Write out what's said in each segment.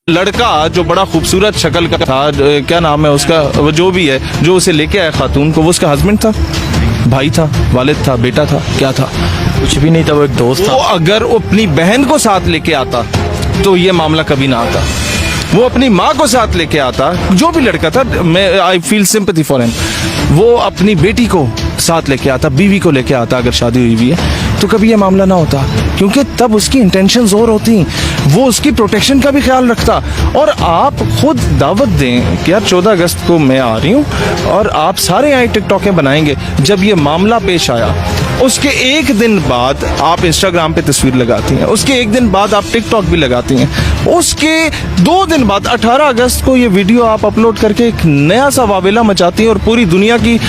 लड़का जो बड़ा खूबसूरत शक्ल का था, क्या नाम है उसका, वो जो भी है, जो उसे लेके आया खातून को, वो उसका हस्बैंड था, भाई था, वालिद था, बेटा था, क्या था? कुछ भी नहीं था, वो एक दोस्त था। वो अगर वो अपनी बहन को साथ लेके आता तो ये मामला कभी ना आता। वो अपनी माँ को साथ लेके आता, जो भी लड़का था, मैं I feel sympathy for him. वो अपनी बेटी को साथ लेके आता, बीवी को लेके आता, अगर शादी हुई हुई है तो कभी ये मामला ना होता, क्योंकि तब उसकी इंटेंशंस और होती, वो उसकी प्रोटेक्शन का भी ख्याल रखता। और आप खुद दावत दें कि यार 14 अगस्त को मैं आ रही हूँ और आप सारे यहाँ टिकटॉकें बनाएंगे। जब ये मामला पेश आया उसके एक दिन बाद आप इंस्टाग्राम पे तस्वीर लगाती हैं, उसके एक दिन बाद आप टिकटॉक भी लगाती हैं, उसके 2 दिन बाद 18 अगस्त को ये वीडियो आप अपलोड करके एक नया सा वावेला मचाती हैं और पूरी दुनिया की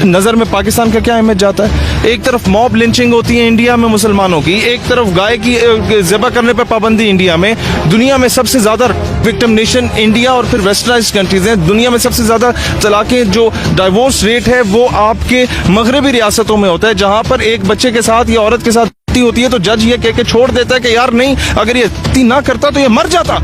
नज़र में पाकिस्तान का क्या इमेज जाता है। एक तरफ मॉब लिंचिंग होती है इंडिया में मुसलमानों की, एक तरफ गाय की ज़िबा करने पर पाबंदी इंडिया में। दुनिया में सबसे ज़्यादा विक्टिम नेशन इंडिया और फिर वेस्टर्नाइज्ड कंट्रीज हैं। दुनिया में सबसे ज़्यादा तलाक़ें, जो डाइवोर्स रेट है वो आपके मगरबी रियासतों में होता है, जहाँ पर एक बच्चे के साथ या औरत के साथ होती है तो जज ये कह के छोड़ देता है कि यार नहीं, अगर ये ना करता तो ये मर जाता।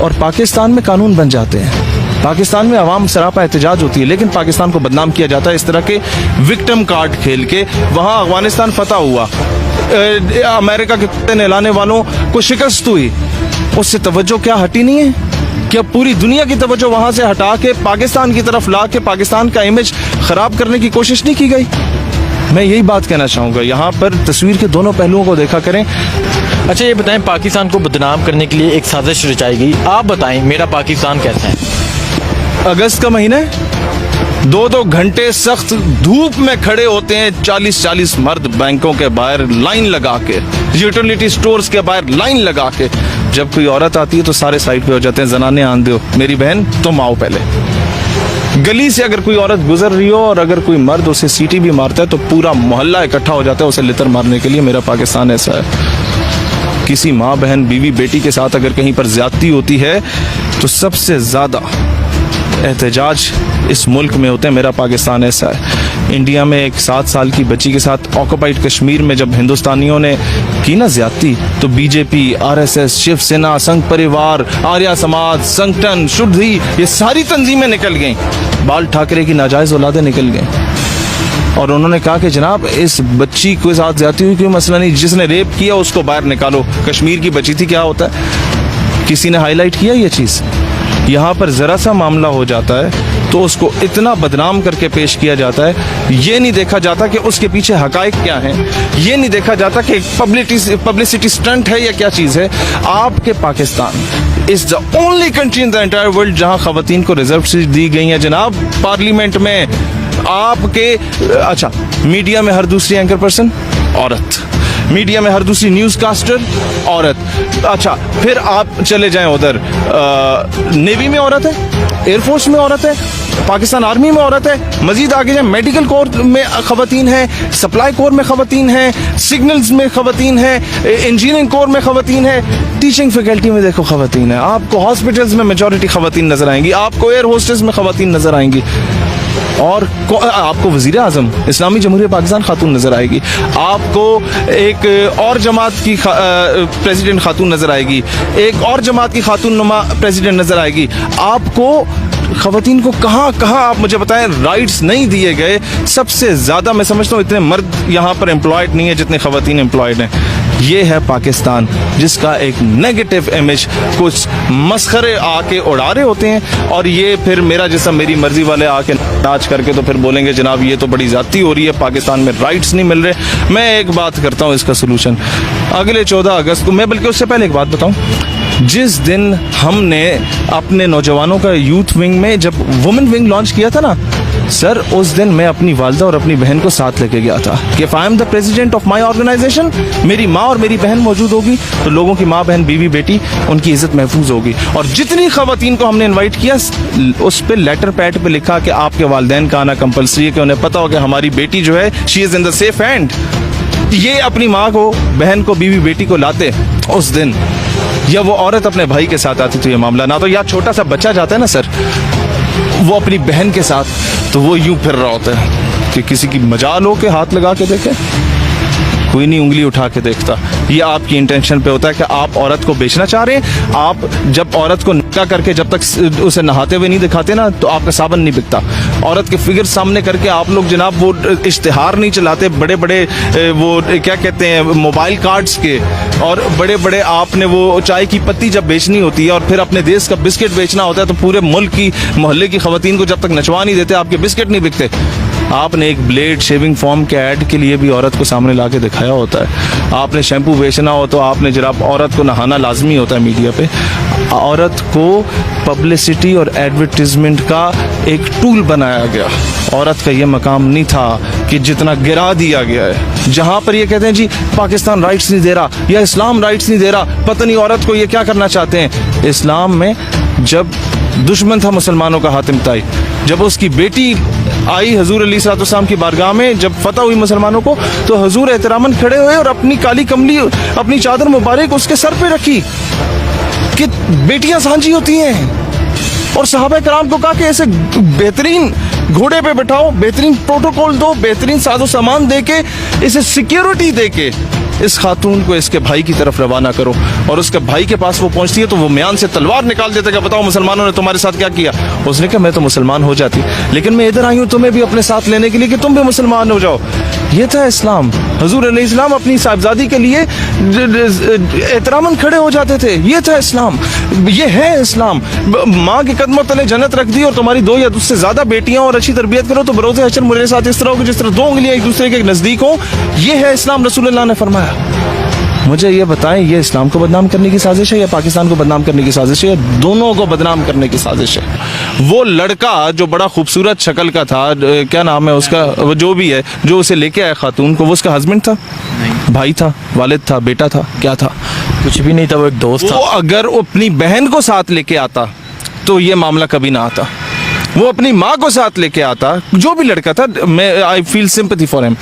और पाकिस्तान में कानून बन जाते हैं, पाकिस्तान में अवाम सरापा एहतजाज होती है, लेकिन पाकिस्तान को बदनाम किया जाता है इस तरह के विक्टिम कार्ड खेल के। वहाँ अफगानिस्तान फतह हुआ, अमेरिका के नहलाने वालों को शिकस्त हुई, उससे तवज्जो क्या हटी नहीं है? क्या पूरी दुनिया की तवज्जो वहाँ से हटा के पाकिस्तान की तरफ ला के पाकिस्तान का इमेज खराब करने की कोशिश नहीं की गई? मैं यही बात कहना चाहूँगा, यहाँ पर तस्वीर के दोनों पहलुओं को देखा करें। अच्छा ये बताएं, पाकिस्तान को बदनाम करने के लिए एक साजिश रचाई गई, आप बताएं मेरा पाकिस्तान कैसा है? अगस्त का महीना है, 2-2 घंटे सख्त धूप में खड़े होते हैं 40-40 मर्द बैंकों के बाहर लाइन लगा के, यूटिलिटी स्टोर्स के बाहर लाइन लगा के। जब कोई औरत आती है तो सारे साइड पे हो जाते हैं, जनाने आन दो, मेरी बहन तुम आओ पहले। गली से अगर कोई औरत गुजर रही हो और अगर कोई मर्द उसे सीटी भी मारता है तो पूरा मोहल्ला इकट्ठा हो जाता है उसे लितर मारने के लिए। मेरा पाकिस्तान ऐसा है। किसी माँ, बहन, बीवी, बेटी के साथ अगर कहीं पर ज्यादती होती है तो सबसे ज्यादा एहतजाज इस मुल्क में होते हैं। मेरा पाकिस्तान ऐसा है। इंडिया में एक 7 साल की बच्ची के साथ ऑक्युपाइड कश्मीर में जब हिंदुस्तानियों ने की ना ज्यादती, तो बीजेपी, आरएसएस, शिवसेना, संघ परिवार, आर्या समाज, संगठन, शुद्धि, ये सारी तंजीमें निकल गईं। बाल ठाकरे की नाजायज औलादें निकल गईं और उन्होंने कहा कि जनाब इस बच्ची के साथ ज्यादती हुई, कोई मसला नहीं, जिसने रेप किया उसको बाहर निकालो। कश्मीर की बच्ची थी, क्या होता है? किसी ने हाईलाइट किया ये चीज? यहाँ पर जरा सा मामला हो जाता है तो उसको इतना बदनाम करके पेश किया जाता है। ये नहीं देखा जाता कि उसके पीछे हकायक क्या हैं, ये नहीं देखा जाता कि पब्लिसिटी स्टंट है या क्या चीज़ है। आपके Pakistan is the only country in the entire world जहाँ खवातीन को रिजर्व सीट दी गई है जनाब। पार्लियामेंट में आपके, अच्छा, मीडिया में हर दूसरी एंकर पर्सन औरत, मीडिया में हर दूसरी न्यूज़ कास्टर औरत। अच्छा, फिर आप चले जाएं उधर, नेवी में औरत है, एयरफोर्स में औरत है, पाकिस्तान आर्मी में औरत है, मजीद आगे जाए मेडिकल कोर में खवातीन है, सप्लाई कोर में खवातीन है, सिग्नल्स में खवातीन है, इंजीनियरिंग कोर में खवातीन है, टीचिंग फैकल्टी में देखो खवातीन है, आपको हॉस्पिटल्स में मेजॉरिटी खवातीन नजर आएंगी, आपको एयर होस्टेस में खवातीन नजर आएंगी, और आपको वजीर आजम इस्लामी जमहूरियत पाकिस्तान खातून नजर आएगी, आपको एक और जमात की प्रेसिडेंट खातून नजर आएगी, एक और जमात की खातून नुमा प्रेसिडेंट नजर आएगी। आपको खवातीन को कहाँ कहाँ आप मुझे बताएं राइट्स नहीं दिए गए। सबसे ज्यादा मैं समझता हूँ इतने मर्द यहाँ पर एम्प्लॉयड नहीं है जितने खवातीन एम्प्लॉयड हैं। ये है पाकिस्तान जिसका एक नेगेटिव इमेज कुछ मस्खरे आके उड़ा रहे होते हैं, और ये फिर मेरा जैसा मेरी मर्जी वाले आके नाच करके तो फिर बोलेंगे जनाब ये तो बड़ी ज्यादती हो रही है, पाकिस्तान में राइट्स नहीं मिल रहे। मैं एक बात करता हूँ इसका सोल्यूशन, अगले 14 अगस्त को, मैं बल्कि उससे पहले एक बात बताऊँ, जिस दिन हमने अपने नौजवानों का यूथ विंग में जब वुमेन विंग लॉन्च किया था ना सर, उस दिन मैं अपनी वालदा और अपनी बहन को साथ लेके गया था कि if I am the president of my organization, मेरी माँ और मेरी बहन मौजूद होगी तो लोगों की माँ, बहन, बीवी, बेटी, उनकी इज्जत महफूज होगी। और जितनी खवातीन को हमने इन्वाइट किया उस पर लेटर पैड पे लिखा कि आपके वालिदैन का आना कंपलसरी है, कि उन्हें पता हो कि हमारी बेटी जो है she is in the safe hand. ये अपनी माँ को, बहन को, बीवी, बेटी को लाते उस दिन, या वो औरत अपने भाई के साथ आती तो ये मामला ना, तो या छोटा सा बच्चा जाता है ना सर वो अपनी बहन के साथ, तो वो यूं फिर रहा होता है कि किसी की मजाल हो के हाथ लगा के देखे। कोई नहीं उंगली उठा के देखता। ये आपकी इंटेंशन पे होता है कि आप औरत को बेचना चाह रहे हैं। आप जब औरत को निकाह करके जब तक उसे नहाते हुए नहीं दिखाते ना, तो आपका साबन नहीं बिकता। औरत के फिगर सामने करके आप लोग जनाब वो इश्तिहार नहीं चलाते बड़े बड़े वो क्या कहते हैं मोबाइल कार्ड्स के, और बड़े बड़े आपने वो चाय की पत्ती जब बेचनी होती है और फिर अपने देश का बिस्किट बेचना होता है, तो पूरे मुल्क की मोहल्ले की खवातीन को जब तक नचवा नहीं देते आपके बिस्किट नहीं बिकते। आपने एक ब्लेड शेविंग फॉर्म के ऐड के लिए भी औरत को सामने ला के दिखाया होता है। आपने शैम्पू बेचना हो तो आपने जरा औरत को नहाना लाजमी होता है मीडिया पे। औरत को पब्लिसिटी और एडवर्टीजमेंट का एक टूल बनाया गया। औरत का ये मकाम नहीं था कि जितना गिरा दिया गया है। जहाँ पर ये कहते हैं जी पाकिस्तान राइट्स नहीं दे रहा या इस्लाम राइट्स नहीं दे रहा, पता नहीं औरत को ये क्या करना चाहते हैं। इस्लाम में जब दुश्मन था मुसलमानों का हातिम ताई, जब उसकी बेटी आई हजूर अलैहिस्सलाम की बारगाह में, जब फतह हुई मुसलमानों को, तो हजूर एहतरामन खड़े हुए और अपनी काली कमली अपनी चादर मुबारक उसके सर पे रखी कि बेटियां सांझी होती हैं। और सहाबा कराम को कहा कि ऐसे बेहतरीन घोड़े पे बैठाओ, बेहतरीन प्रोटोकॉल दो, बेहतरीन साजो सामान दे के, इसे सिक्योरिटी दे के इस खातून को इसके भाई की तरफ रवाना करो। और उसके भाई के पास वो पहुंचती है तो वो म्यान से तलवार निकाल देता है, बताओ मुसलमानों ने तुम्हारे साथ क्या किया। उसने कहा मैं तो मुसलमान हो जाती, लेकिन मैं इधर आई हूं तुम्हें भी अपने साथ लेने के लिए कि तुम भी मुसलमान हो जाओ। ये था इस्लाम। हजूर अलैहिस्सलाम अपनी साहिबजादी के लिए एहतरामन खड़े हो जाते थे। ये था इस्लाम, ये है इस्लाम। माँ के कदमों तले जन्नत रख दी और तुम्हारी 2 या उससे ज्यादा बेटियां और अच्छी तरबियत करो तो बरोज़े हशर मेरे साथ इस तरह हो जिस तरह 2 उंगलियां एक दूसरे के नजदीक हो। ये है इस्लाम, रसूलुल्लाह ने फरमाया। मुझे ये बताएं, ये इस्लाम को बदनाम करने की साजिश है या पाकिस्तान को बदनाम करने की साजिश है, या दोनों को बदनाम करने की साजिश है। वो लड़का जो बड़ा खूबसूरत शक्ल का था, क्या नाम है उसका, वो जो भी है, जो उसे लेके आया खातून को, वो उसका हस्बैंड था? नहीं। भाई था, वालिद था, बेटा था, क्या था? कुछ भी नहीं था, वो एक दोस्त था। वो अगर अपनी बहन को साथ लेके आता तो ये मामला कभी ना आता। वो अपनी माँ को साथ लेके आता, जो भी लड़का था, मैं I feel sympathy for him.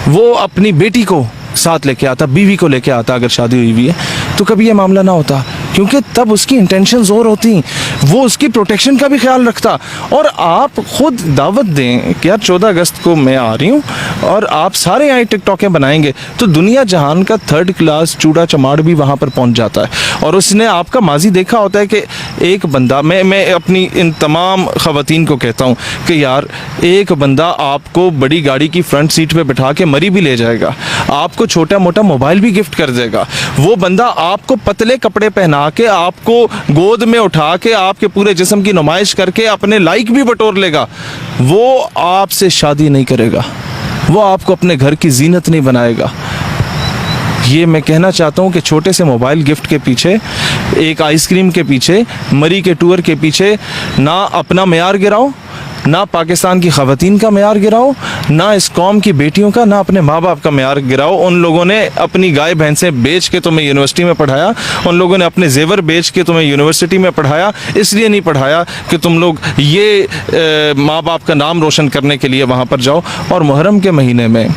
वो अपनी बेटी को साथ लेके आता, बीवी को लेके आता, अगर शादी हुई हुई है तो कभी ये मामला ना होता, क्योंकि तब उसकी इंटेंशंस और होती, वो उसकी प्रोटेक्शन का भी ख्याल रखता। और आप खुद दावत दें कि यार 14 अगस्त को मैं आ रही हूँ और आप सारे आए टिकटॉकें बनाएंगे, तो दुनिया जहान का 3rd क्लास चूड़ा चमाड़ भी वहाँ पर पहुँच जाता है। और उसने आपका माजी देखा होता है कि एक बंदा, मैं अपनी इन तमाम खवातीन को कहता हूँ कि यार एक बंदा आपको बड़ी गाड़ी की फ्रंट सीट पे बिठा के मरी भी ले जाएगा, आपको छोटा मोटा मोबाइल भी गिफ्ट कर देगा। वो बंदा आपको पतले कपड़े पहना के, आपको गोद में उठा के, आपके पूरे जिस्म की नुमाइश करके अपने लाइक भी बटोर लेगा। वो आपसे शादी नहीं करेगा, वो आपको अपने घर की जीनत नहीं बनाएगा। ये मैं कहना चाहता हूँ कि छोटे से मोबाइल गिफ्ट के पीछे, एक आइसक्रीम के पीछे, मरी के टूर के पीछे ना अपना मेयार गिराओ, ना पाकिस्तान की खवातीन का मेयार गिराओ, ना इस कौम की बेटियों का, ना अपने माँ बाप का मेयार गिराओ। उन लोगों ने अपनी गाय भैंसें बेच के तुम्हें यूनिवर्सिटी में पढ़ाया, उन लोगों ने अपने जेवर बेच के तुम्हें यूनिवर्सिटी में पढ़ाया, इसलिए नहीं पढ़ाया कि तुम लोग ये माँ बाप का नाम रोशन करने के लिए वहाँ पर जाओ। और मुहर्रम के महीने में,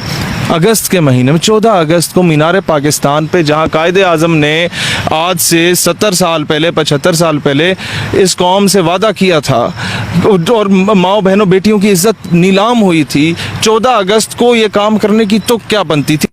अगस्त के महीने में, 14 अगस्त को मीनार पाकिस्तान पे, जहाँ कायदे आज़म ने आज से 70 साल पहले, 75 साल पहले इस कौम से वादा किया था और माओ बहनों बेटियों की इज्जत नीलाम हुई थी, 14 अगस्त को ये काम करने की तो क्या बनती थी।